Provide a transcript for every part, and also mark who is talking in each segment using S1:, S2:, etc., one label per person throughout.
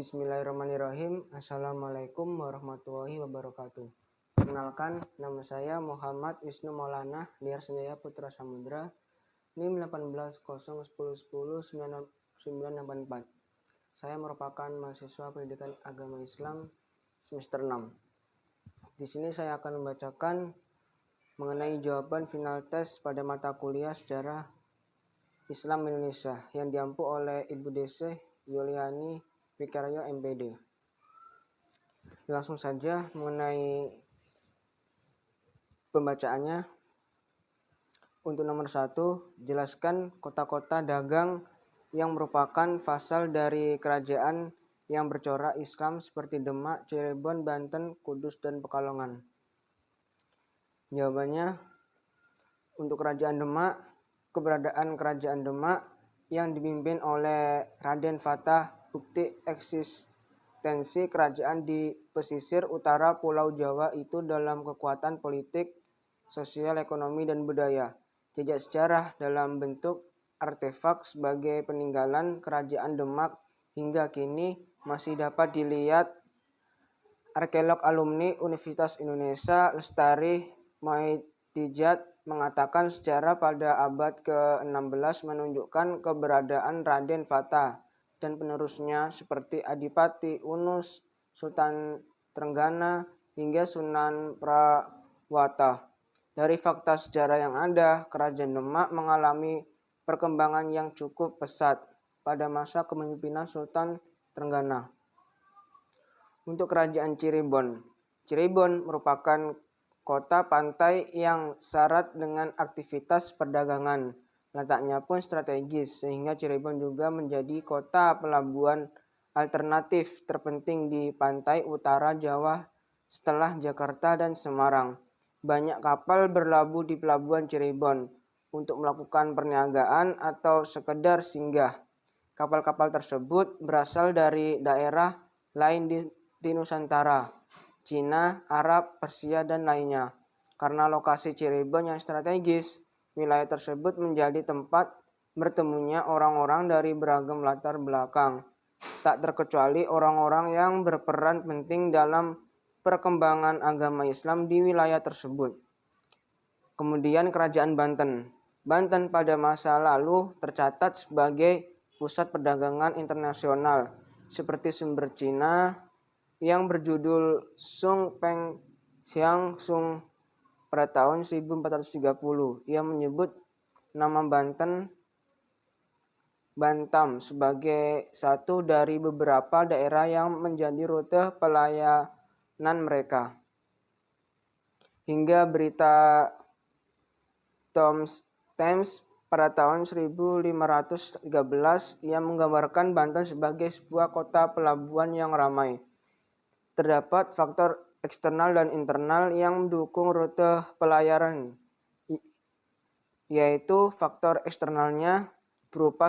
S1: Bismillahirrahmanirrahim. Assalamualaikum warahmatullahi wabarakatuh. Perkenalkan, nama saya Muhammad Wisnu Maulana Niar Sanjaya Putra Samudra, NIM 1801010984. Saya merupakan mahasiswa pendidikan agama Islam semester 6. Di sini saya akan membacakan mengenai jawaban final tes pada mata kuliah sejarah Islam Indonesia yang diampu oleh Ibu DC Yuliani Wikaryo MPD. Langsung saja mengenai pembacaannya. Untuk nomor 1, jelaskan kota-kota dagang yang merupakan fasal dari kerajaan yang bercorak Islam seperti Demak, Cirebon, Banten, Kudus, dan Pekalongan. Jawabannya, untuk kerajaan Demak, keberadaan kerajaan Demak yang dipimpin oleh Raden Fatah bukti eksistensi kerajaan di pesisir utara Pulau Jawa itu dalam kekuatan politik, sosial, ekonomi, dan budaya. Jejak sejarah dalam bentuk artefak sebagai peninggalan kerajaan Demak hingga kini masih dapat dilihat arkeolog alumni Universitas Indonesia Lestari Maitijat mengatakan sejarah pada abad ke-16 menunjukkan keberadaan Raden Fatah dan penerusnya seperti Adipati Unus, Sultan Trenggana, hingga Sunan Prawata. Dari fakta sejarah yang ada, kerajaan Demak mengalami perkembangan yang cukup pesat pada masa kepemimpinan Sultan Trenggana. Untuk kerajaan Cirebon, Cirebon merupakan kota pantai yang syarat dengan aktivitas perdagangan. Letaknya pun strategis, sehingga Cirebon juga menjadi kota pelabuhan alternatif terpenting di pantai utara Jawa setelah Jakarta dan Semarang. Banyak kapal berlabuh di pelabuhan Cirebon untuk melakukan perniagaan atau sekedar singgah. Kapal-kapal tersebut berasal dari daerah lain di Nusantara, Cina, Arab, Persia, dan lainnya. Karena lokasi Cirebon yang strategis, wilayah tersebut menjadi tempat bertemunya orang-orang dari beragam latar belakang, tak terkecuali orang-orang yang berperan penting dalam perkembangan agama Islam di wilayah tersebut. Kemudian kerajaan Banten. Banten pada masa lalu tercatat sebagai pusat perdagangan internasional seperti sumber Cina yang berjudul Sung Peng Siang Sung pada tahun 1430. Ia menyebut nama Bantam sebagai satu dari beberapa daerah yang menjadi rute pelayanan mereka. Hingga berita Times pada tahun 1513 ia menggambarkan Banten sebagai sebuah kota pelabuhan yang ramai. Terdapat faktor eksternal dan internal yang mendukung rute pelayaran, yaitu faktor eksternalnya berupa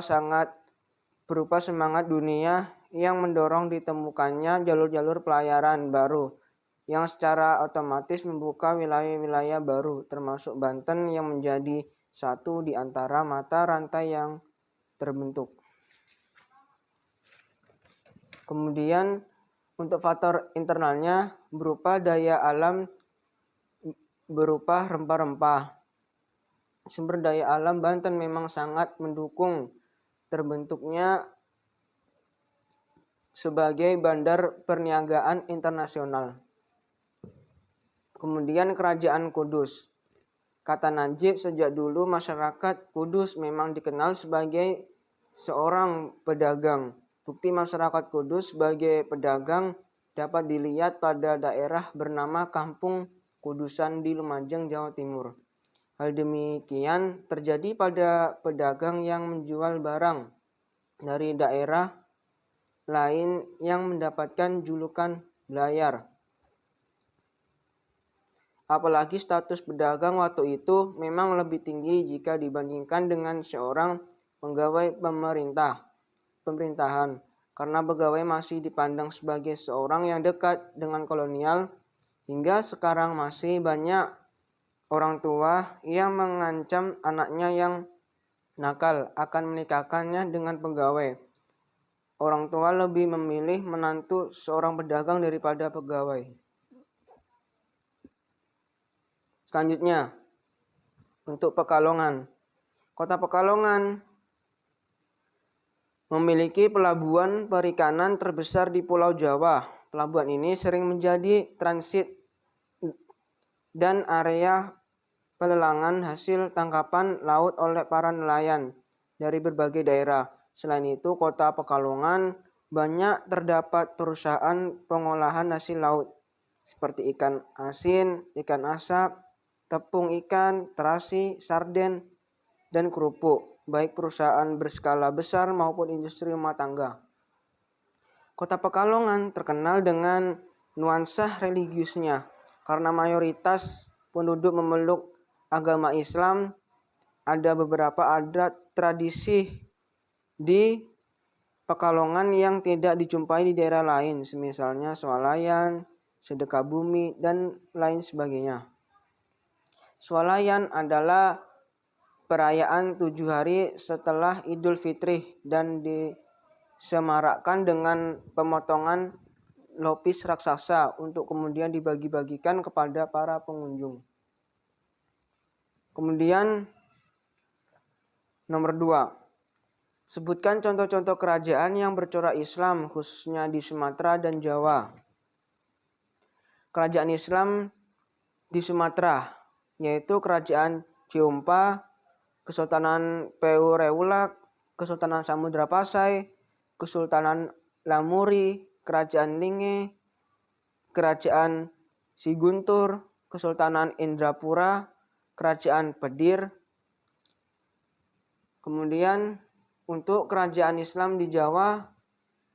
S1: semangat dunia yang mendorong ditemukannya jalur-jalur pelayaran baru yang secara otomatis membuka wilayah-wilayah baru, termasuk Banten yang menjadi satu di antara mata rantai yang terbentuk. Kemudian untuk faktor internalnya berupa daya alam berupa rempah-rempah. Sumber daya alam Banten memang sangat mendukung terbentuknya sebagai bandar perniagaan internasional. Kemudian kerajaan Kudus. Kata Najib, sejak dulu masyarakat Kudus memang dikenal sebagai seorang pedagang. Bukti masyarakat Kudus sebagai pedagang dapat dilihat pada daerah bernama Kampung Kudusan di Lumajang, Jawa Timur. Hal demikian terjadi pada pedagang yang menjual barang dari daerah lain yang mendapatkan julukan belayar. Apalagi status pedagang waktu itu memang lebih tinggi jika dibandingkan dengan seorang pegawai pemerintahan, karena pegawai masih dipandang sebagai seorang yang dekat dengan kolonial. Hingga sekarang masih banyak orang tua yang mengancam anaknya yang nakal akan menikahkannya dengan pegawai. Orang tua lebih memilih menantu seorang pedagang daripada pegawai. Selanjutnya, untuk Pekalongan. Kota Pekalongan memiliki pelabuhan perikanan terbesar di Pulau Jawa. Pelabuhan ini sering menjadi transit dan area pelelangan hasil tangkapan laut oleh para nelayan dari berbagai daerah. Selain itu, Kota Pekalongan banyak terdapat perusahaan pengolahan hasil laut seperti ikan asin, ikan asap, tepung ikan, terasi, sarden, dan kerupuk, baik perusahaan berskala besar maupun industri rumah tangga. Kota Pekalongan terkenal dengan nuansa religiusnya karena mayoritas penduduk memeluk agama Islam. Ada beberapa adat tradisi di Pekalongan yang tidak dijumpai di daerah lain, semisalnya swalayan, sedekah bumi, dan lain sebagainya. Swalayan adalah perayaan 7 hari setelah Idul Fitri dan disemarakkan dengan pemotongan lopis raksasa untuk kemudian dibagi-bagikan kepada para pengunjung. Kemudian nomor 2. Sebutkan contoh-contoh kerajaan yang bercorak Islam khususnya di Sumatera dan Jawa. Kerajaan Islam di Sumatera yaitu Kerajaan Ciumpa, Kesultanan Peurewulak, Kesultanan Samudra Pasai, Kesultanan Lamuri, Kerajaan Linge, Kerajaan Siguntur, Kesultanan Indrapura, Kerajaan Pedir. Kemudian untuk kerajaan Islam di Jawa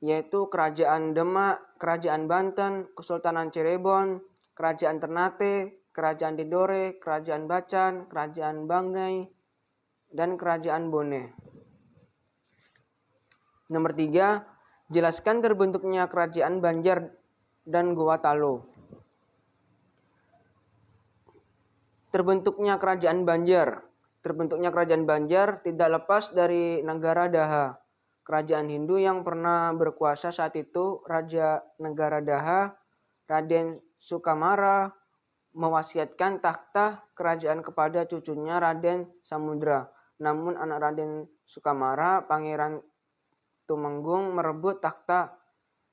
S1: yaitu Kerajaan Demak, Kerajaan Banten, Kesultanan Cirebon, Kerajaan Ternate, Kerajaan Tidore, Kerajaan Bacan, Kerajaan Banggai, dan Kerajaan Bone. Nomor 3, jelaskan terbentuknya Kerajaan Banjar dan Gowatalo. Terbentuknya Kerajaan Banjar. Terbentuknya Kerajaan Banjar tidak lepas dari negara Daha. Kerajaan Hindu yang pernah berkuasa saat itu, Raja Negara Daha, Raden Sukamara, mewasiatkan takhta kerajaan kepada cucunya Raden Samudra. Namun anak Raden Sukamara, Pangeran Tumenggung, merebut takhta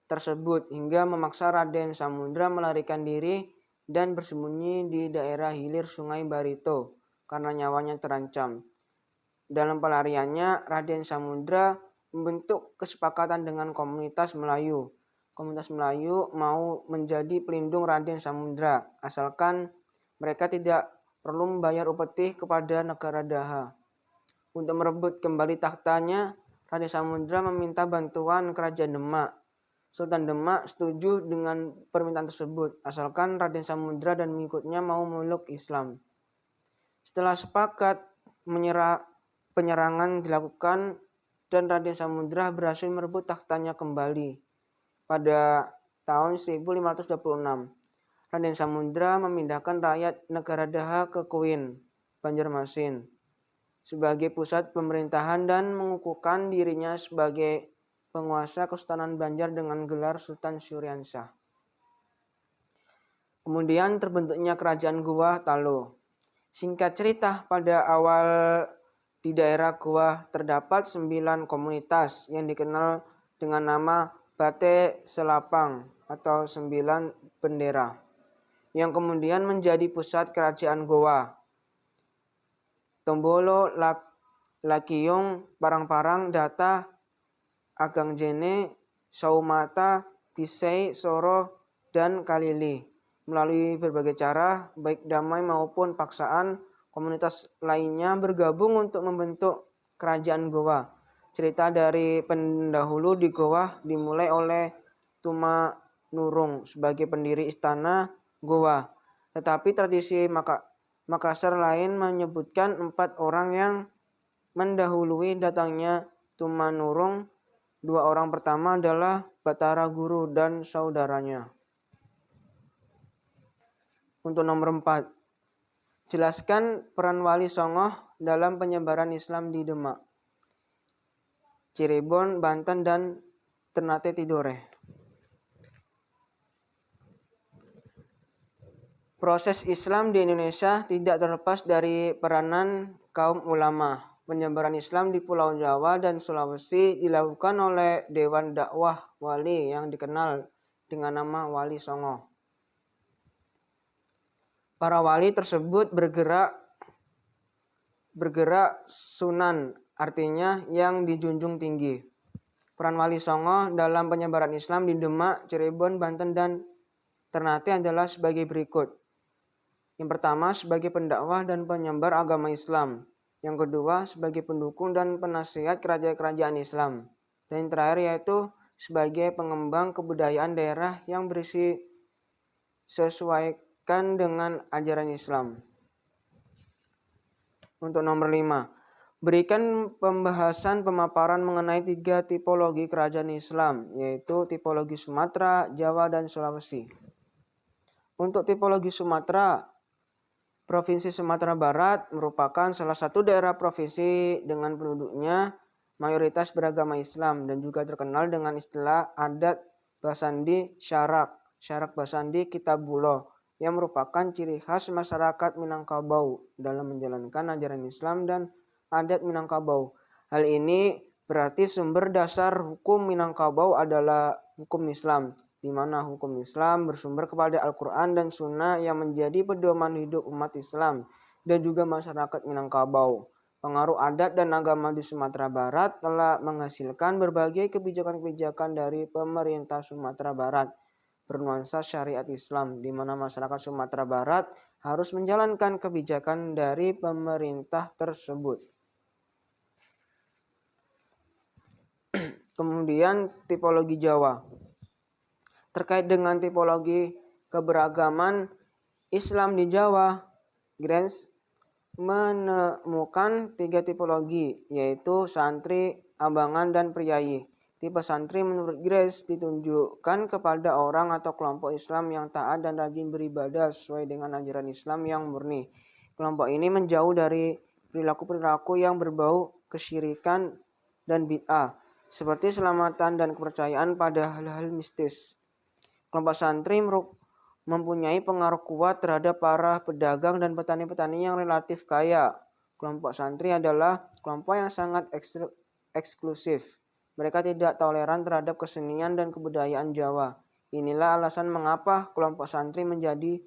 S1: tersebut hingga memaksa Raden Samudra melarikan diri dan bersembunyi di daerah hilir Sungai Barito karena nyawanya terancam. Dalam pelariannya, Raden Samudra membentuk kesepakatan dengan komunitas Melayu. Komunitas Melayu mau menjadi pelindung Raden Samudra, asalkan mereka tidak perlu membayar upeti kepada negara Daha. Untuk merebut kembali takhtanya, Raden Samudra meminta bantuan Kerajaan Demak. Sultan Demak setuju dengan permintaan tersebut, asalkan Raden Samudra dan mengikutnya mau memeluk Islam. Setelah sepakat, penyerangan dilakukan dan Raden Samudra berhasil merebut takhtanya kembali. Pada tahun 1526, Raden Samudra memindahkan rakyat negara Daha ke Kuin, Banjarmasin, sebagai pusat pemerintahan dan mengukuhkan dirinya sebagai penguasa Kesultanan Banjar dengan gelar Sultan Syuriansah. Kemudian terbentuknya Kerajaan Goa Talo. Singkat cerita, pada awal di daerah Goa terdapat 9 komunitas yang dikenal dengan nama Bate Selapang atau 9 bendera, yang kemudian menjadi pusat kerajaan Goa. Tombolo, Lakiyong, Parang-Parang, Data, Agangjene, Saumata, Bisei, Soro, dan Kalili. Melalui berbagai cara, baik damai maupun paksaan, komunitas lainnya bergabung untuk membentuk Kerajaan Goa. Cerita dari pendahulu di Goa dimulai oleh Tuma Nurung sebagai pendiri istana Goa. Tetapi tradisi Makassar lain menyebutkan 4 orang yang mendahului datangnya Tuma Nurung. 2 orang pertama adalah Batara Guru dan saudaranya. Untuk nomor 4, jelaskan peran Wali Songo dalam penyebaran Islam di Demak, Cirebon, Banten, dan Ternate Tidore. Proses Islam di Indonesia tidak terlepas dari peranan kaum ulama. Penyebaran Islam di Pulau Jawa dan Sulawesi dilakukan oleh Dewan Dakwah Wali yang dikenal dengan nama Wali Songo. Para wali tersebut bergerak sunan, artinya yang dijunjung tinggi. Peran Wali Songo dalam penyebaran Islam di Demak, Cirebon, Banten, dan Ternate adalah sebagai berikut. Yang pertama, sebagai pendakwah dan penyebar agama Islam. Yang kedua, sebagai pendukung dan penasihat kerajaan Islam. Dan yang terakhir yaitu sebagai pengembang kebudayaan daerah yang berisi sesuaikan dengan ajaran Islam. Untuk nomor 5, berikan pembahasan pemaparan mengenai 3 tipologi kerajaan Islam, yaitu tipologi Sumatera, Jawa, dan Sulawesi. Untuk tipologi Sumatera, Provinsi Sumatera Barat merupakan salah satu daerah provinsi dengan penduduknya mayoritas beragama Islam dan juga terkenal dengan istilah adat Basandi Syarak Basandi Kitabulo, yang merupakan ciri khas masyarakat Minangkabau dalam menjalankan ajaran Islam dan adat Minangkabau. Hal ini berarti sumber dasar hukum Minangkabau adalah hukum Islam, di mana hukum Islam bersumber kepada Al-Quran dan Sunnah yang menjadi pedoman hidup umat Islam dan juga masyarakat Minangkabau. Pengaruh adat dan agama di Sumatera Barat telah menghasilkan berbagai kebijakan-kebijakan dari pemerintah Sumatera Barat bernuansa syariat Islam, di mana masyarakat Sumatera Barat harus menjalankan kebijakan dari pemerintah tersebut. Kemudian tipologi Jawa. Terkait dengan tipologi keberagaman Islam di Jawa, Grace menemukan 3 tipologi, yaitu santri, abangan, dan priayi. Tipe santri menurut Grace ditunjukkan kepada orang atau kelompok Islam yang taat dan rajin beribadah sesuai dengan ajaran Islam yang murni. Kelompok ini menjauh dari perilaku-perilaku yang berbau kesyirikan dan bid'ah, seperti selamatan dan kepercayaan pada hal-hal mistis. Kelompok santri mempunyai pengaruh kuat terhadap para pedagang dan petani-petani yang relatif kaya. Kelompok santri adalah kelompok yang sangat eksklusif. Mereka tidak toleran terhadap kesenian dan kebudayaan Jawa. Inilah alasan mengapa kelompok santri menjadi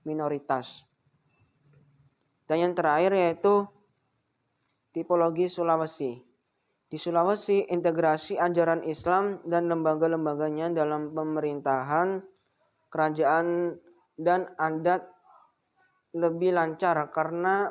S1: minoritas. Dan yang terakhir yaitu tipologi Sulawesi. Di Sulawesi, integrasi ajaran Islam dan lembaga-lembaganya dalam pemerintahan, kerajaan, dan adat lebih lancar karena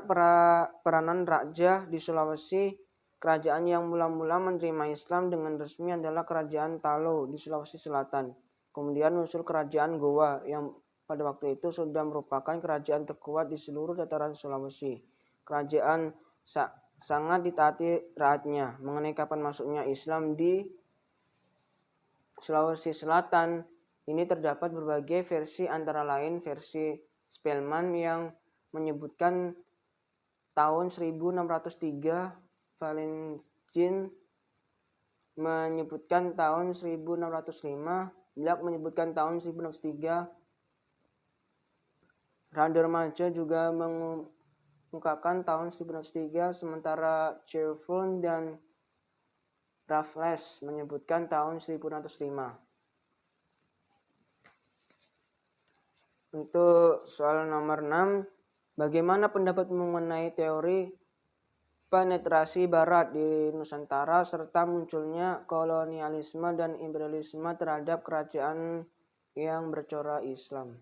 S1: peranan raja di Sulawesi. Kerajaan yang mula-mula menerima Islam dengan resmi adalah Kerajaan Talo di Sulawesi Selatan. Kemudian muncul Kerajaan Goa yang pada waktu itu sudah merupakan kerajaan terkuat di seluruh dataran Sulawesi. Kerajaan sangat ditaati rakyatnya. Mengenai kapan masuknya Islam di Sulawesi Selatan, ini terdapat berbagai versi, antara lain versi Spelman yang menyebutkan tahun 1603, Valentin menyebutkan tahun 1605, Black menyebutkan tahun 1603, Radermaja juga mengungkapkan tahun 1603, sementara Cherful dan Raffles menyebutkan tahun 1605. Untuk soal nomor 6, bagaimana pendapat mengenai teori penetrasi Barat di Nusantara serta munculnya kolonialisme dan imperialisme terhadap kerajaan yang bercorak Islam?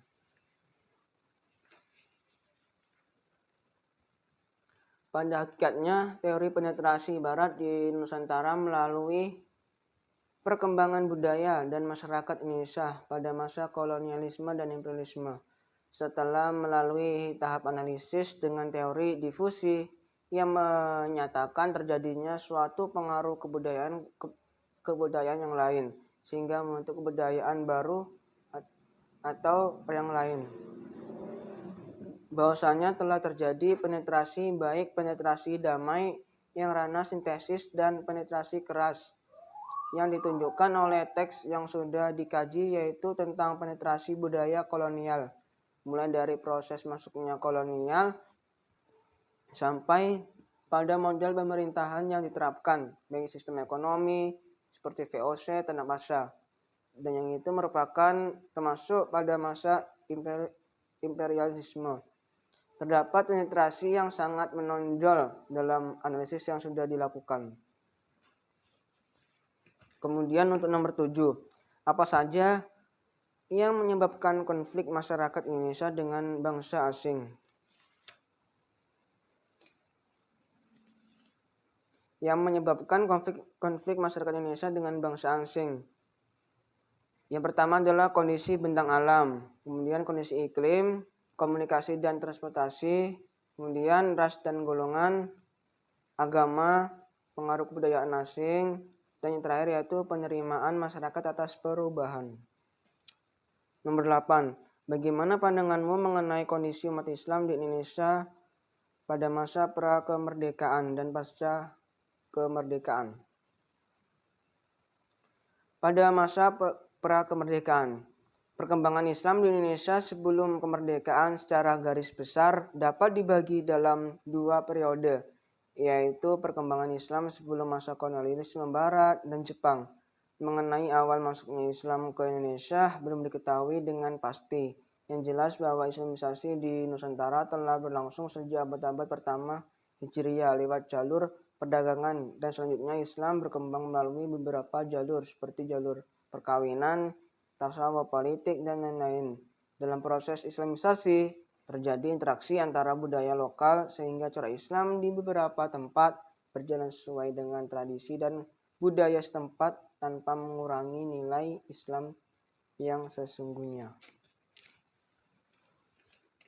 S1: Pada hakikatnya, teori penetrasi Barat di Nusantara melalui perkembangan budaya dan masyarakat Indonesia pada masa kolonialisme dan imperialisme. Setelah melalui tahap analisis dengan teori difusi yang menyatakan terjadinya suatu pengaruh kebudayaan yang lain, sehingga membentuk kebudayaan baru atau yang lain. Bahwasanya telah terjadi penetrasi, baik penetrasi damai yang ranah sintesis dan penetrasi keras yang ditunjukkan oleh teks yang sudah dikaji, yaitu tentang penetrasi budaya kolonial, mulai dari proses masuknya kolonial sampai pada model pemerintahan yang diterapkan, baik sistem ekonomi seperti VOC, tanah masa, dan yang itu merupakan termasuk pada masa imperialisme. Terdapat penetrasi yang sangat menonjol dalam analisis yang sudah dilakukan. Kemudian untuk nomor 7, apa saja yang menyebabkan konflik masyarakat Indonesia dengan bangsa asing? Yang menyebabkan konflik masyarakat Indonesia dengan bangsa asing. Yang pertama adalah kondisi bentang alam, kemudian kondisi iklim, komunikasi dan transportasi, kemudian ras dan golongan, agama, pengaruh kebudayaan asing, dan yang terakhir yaitu penerimaan masyarakat atas perubahan. Nomor 8. Bagaimana pandanganmu mengenai kondisi umat Islam di Indonesia pada masa pra-kemerdekaan dan pasca kemerdekaan? Pada masa pra-kemerdekaan, perkembangan Islam di Indonesia sebelum kemerdekaan secara garis besar dapat dibagi dalam dua periode, yaitu perkembangan Islam sebelum masa kolonialisme Barat dan Jepang. Mengenai awal masuknya Islam ke Indonesia belum diketahui dengan pasti. Yang jelas bahwa Islamisasi di Nusantara telah berlangsung sejak abad-abad pertama Hijriah lewat jalur perdagangan, dan selanjutnya Islam berkembang melalui beberapa jalur seperti jalur perkawinan, tasawuf politik, dan lain-lain. Dalam proses Islamisasi terjadi interaksi antara budaya lokal sehingga corak Islam di beberapa tempat berjalan sesuai dengan tradisi dan budaya setempat tanpa mengurangi nilai Islam yang sesungguhnya.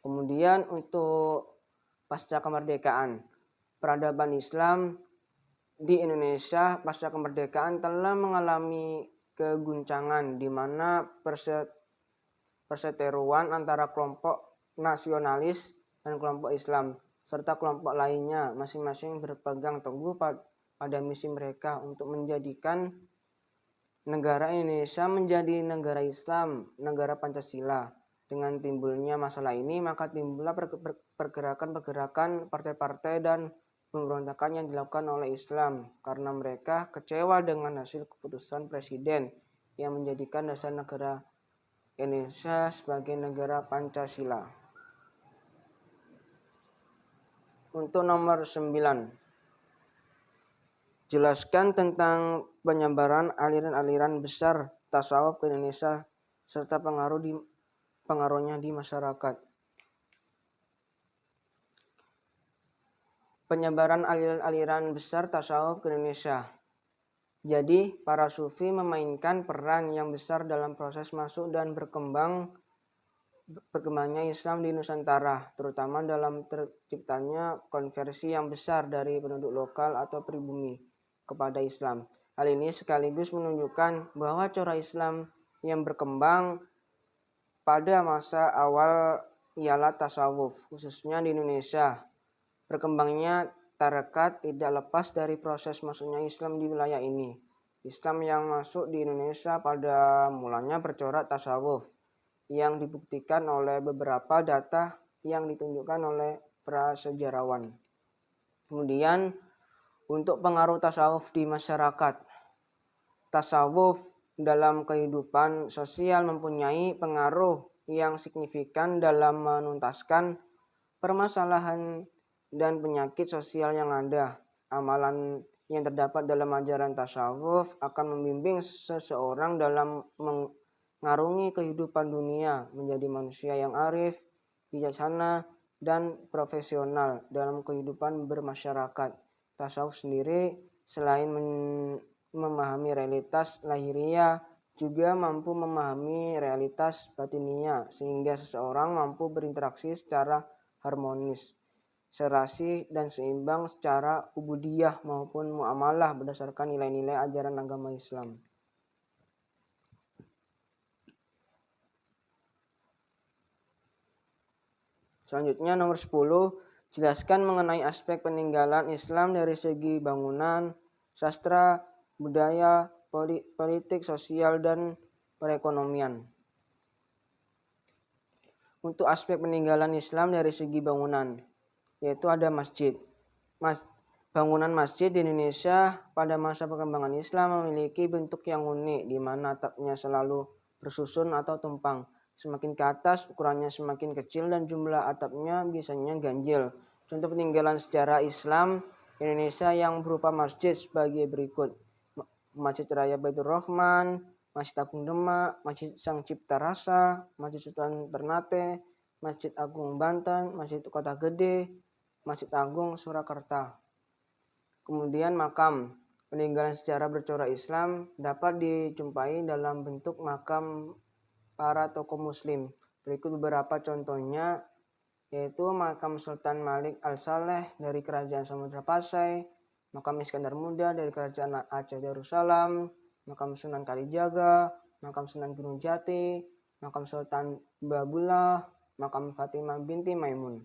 S1: Kemudian untuk pasca kemerdekaan, peradaban Islam di Indonesia pasca kemerdekaan telah mengalami keguncangan di mana perseteruan antara kelompok nasionalis dan kelompok Islam serta kelompok lainnya masing-masing berpegang teguh pada misi mereka untuk menjadikan negara Indonesia menjadi negara Islam, negara Pancasila. Dengan timbulnya masalah ini, maka timbullah pergerakan-pergerakan partai-partai dan pemberontakan yang dilakukan oleh Islam karena mereka kecewa dengan hasil keputusan Presiden yang menjadikan dasar negara Indonesia sebagai negara Pancasila. Untuk nomor 9. Jelaskan tentang penyebaran aliran-aliran besar tasawuf ke Indonesia serta pengaruhnya di masyarakat. Penyebaran aliran-aliran besar tasawuf ke Indonesia. Jadi, para sufi memainkan peran yang besar dalam proses masuk dan berkembangnya Islam di Nusantara, terutama dalam terciptanya konversi yang besar dari penduduk lokal atau pribumi kepada Islam. Hal ini sekaligus menunjukkan bahwa corak Islam yang berkembang pada masa awal ialah tasawuf, khususnya di Indonesia. Berkembangnya tarekat tidak lepas dari proses masuknya Islam di wilayah ini. Islam yang masuk di Indonesia pada mulanya bercorak tasawuf, yang dibuktikan oleh beberapa data yang ditunjukkan oleh prasejarawan. Kemudian, untuk pengaruh tasawuf di masyarakat. Tasawuf dalam kehidupan sosial mempunyai pengaruh yang signifikan dalam menuntaskan permasalahan dan penyakit sosial yang ada. Amalan yang terdapat dalam ajaran tasawuf akan membimbing seseorang dalam mengarungi kehidupan dunia menjadi manusia yang arif, bijaksana, dan profesional dalam kehidupan bermasyarakat. Tasawuf sendiri selain memahami realitas lahiriah juga mampu memahami realitas batiniah sehingga seseorang mampu berinteraksi secara harmonis, serasi dan seimbang secara ubudiyah maupun muamalah berdasarkan nilai-nilai ajaran agama Islam. Selanjutnya nomor 10, jelaskan mengenai aspek peninggalan Islam dari segi bangunan, sastra, budaya, politik, sosial, dan perekonomian. Untuk aspek peninggalan Islam dari segi bangunan, yaitu ada masjid. Bangunan masjid di Indonesia pada masa perkembangan Islam memiliki bentuk yang unik, di mana atapnya selalu bersusun atau tumpang. Semakin ke atas, ukurannya semakin kecil dan jumlah atapnya biasanya ganjil. Contoh peninggalan sejarah Islam Indonesia yang berupa masjid sebagai berikut. Masjid Raya Baitur Rahman, Masjid Agung Demak, Masjid Sang Cipta Rasa, Masjid Sultan Ternate, Masjid Agung Banten, Masjid Kota Gede, Masjid Agung Surakarta. Kemudian makam. Peninggalan sejarah bercorak Islam dapat dijumpai dalam bentuk makam para tokoh muslim. Berikut beberapa contohnya, yaitu makam Sultan Malik Al-Saleh dari Kerajaan Samudra Pasai, makam Iskandar Muda dari Kerajaan Aceh Darussalam, makam Sunan Kalijaga, makam Sunan Gunung Jati, makam Sultan Babullah, makam Fatimah binti Maimun.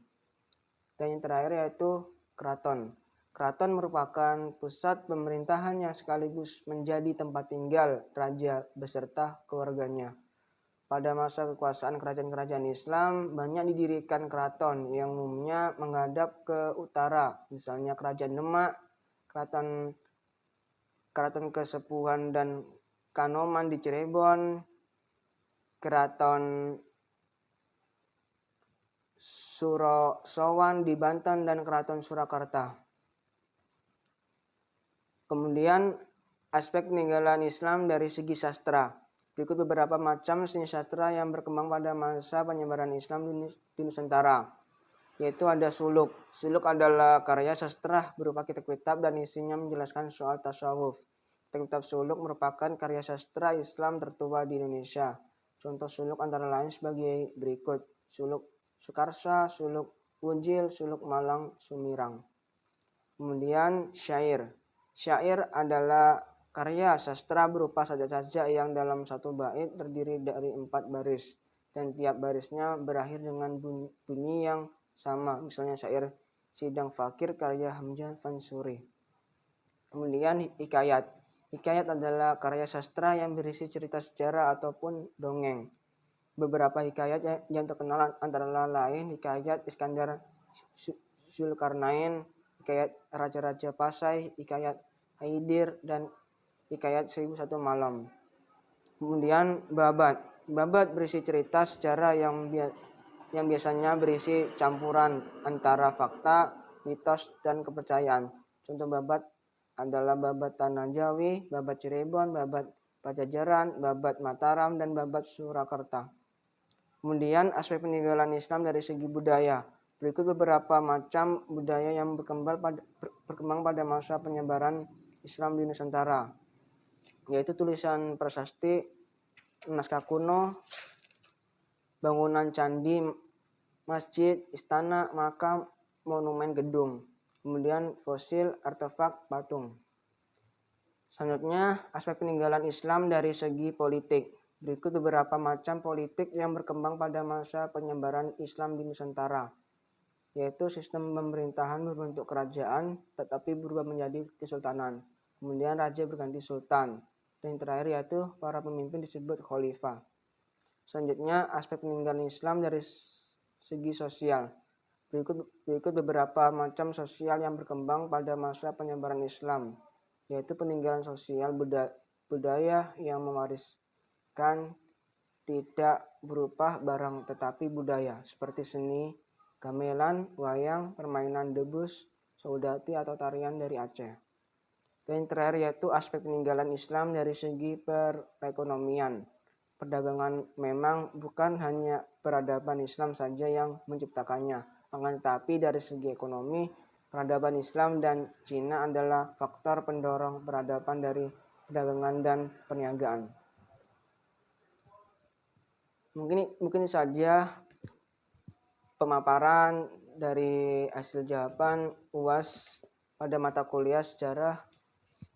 S1: Dan yang terakhir yaitu keraton. Keraton merupakan pusat pemerintahan yang sekaligus menjadi tempat tinggal raja beserta keluarganya. Pada masa kekuasaan kerajaan-kerajaan Islam, banyak didirikan keraton yang umumnya menghadap ke utara, misalnya Kerajaan Demak, Keraton Kesepuhan dan Kanoman di Cirebon, Keraton Sowan di Banten, dan Keraton Surakarta. Kemudian aspek peninggalan Islam dari segi sastra. Berikut beberapa macam seni sastra yang berkembang pada masa penyebaran Islam di Nusantara, yaitu ada suluk. Suluk adalah karya sastra berupa kitab-kitab dan isinya menjelaskan soal tasawuf. Kitab suluk merupakan karya sastra Islam tertua di Indonesia. Contoh suluk antara lain sebagai berikut: suluk Sukarsa, suluk Wunjil, suluk Malang Sumirang. Kemudian syair. Syair adalah karya sastra berupa sajak-sajak yang dalam satu bait terdiri dari 4 baris dan tiap barisnya berakhir dengan bunyi yang sama. Misalnya syair Sidang Fakir karya Hamzah Fansuri. Kemudian hikayat. Hikayat adalah karya sastra yang berisi cerita sejarah ataupun dongeng. Beberapa hikayat yang terkenal antara lain hikayat Iskandar Zulkarnain, hikayat Raja-Raja Pasai, hikayat Haidir, dan hikayat 1001 Malam. Kemudian babat. Babat berisi cerita sejarah yang biasanya berisi campuran antara fakta, mitos, dan kepercayaan. Contoh babat adalah babat Tanah Jawi, babat Cirebon, babat Pajajaran, babat Mataram, dan babat Surakarta. Kemudian aspek peninggalan Islam dari segi budaya. Berikut beberapa macam budaya yang berkembang pada masa penyebaran Islam di Nusantara, yaitu tulisan prasasti, naskah kuno, bangunan candi, masjid, istana, makam, monumen, gedung. Kemudian fosil, artefak, patung. Selanjutnya, aspek peninggalan Islam dari segi politik. Berikut beberapa macam politik yang berkembang pada masa penyebaran Islam di Nusantara, yaitu sistem pemerintahan berbentuk kerajaan tetapi berubah menjadi kesultanan. Kemudian raja berganti sultan. Dan yang terakhir yaitu para pemimpin disebut khalifah. Selanjutnya aspek peninggalan Islam dari segi sosial. Berikut beberapa macam sosial yang berkembang pada masa penyebaran Islam, yaitu peninggalan sosial budaya yang mewariskan tidak berupa barang tetapi budaya, seperti seni, gamelan, wayang, permainan debus, saudati atau tarian dari Aceh. Dan yang terakhir yaitu aspek peninggalan Islam dari segi perekonomian. Perdagangan memang bukan hanya peradaban Islam saja yang menciptakannya, akan tetapi dari segi ekonomi, peradaban Islam dan Cina adalah faktor pendorong peradaban dari perdagangan dan perniagaan. Mungkin saja pemaparan dari hasil jawaban UAS pada mata kuliah sejarah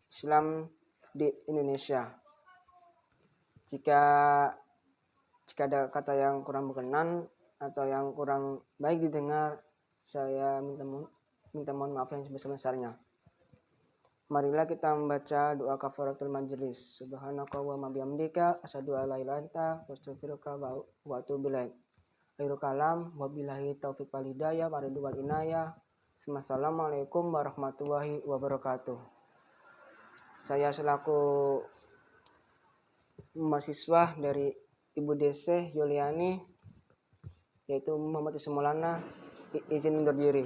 S1: Islam di Indonesia. Jika ada kata yang kurang berkenan atau yang kurang baik didengar, saya minta mohon maaf yang sebesar-besarnya. Marilah kita membaca doa kafaratul majelis. Subhanaka wa ma bihamdika asyhadu an la ilaha illa anta astaghfiruka wa atubu ilaik. Akhirul kalam wabillahi taufiq wal hidayah wa ridwan wal inayah. Assalamualaikum warahmatullahi wabarakatuh. Saya selaku mahasiswa dari Ibu DC Yuliani, yaitu Muhammad Ismaulana, izin undur diri.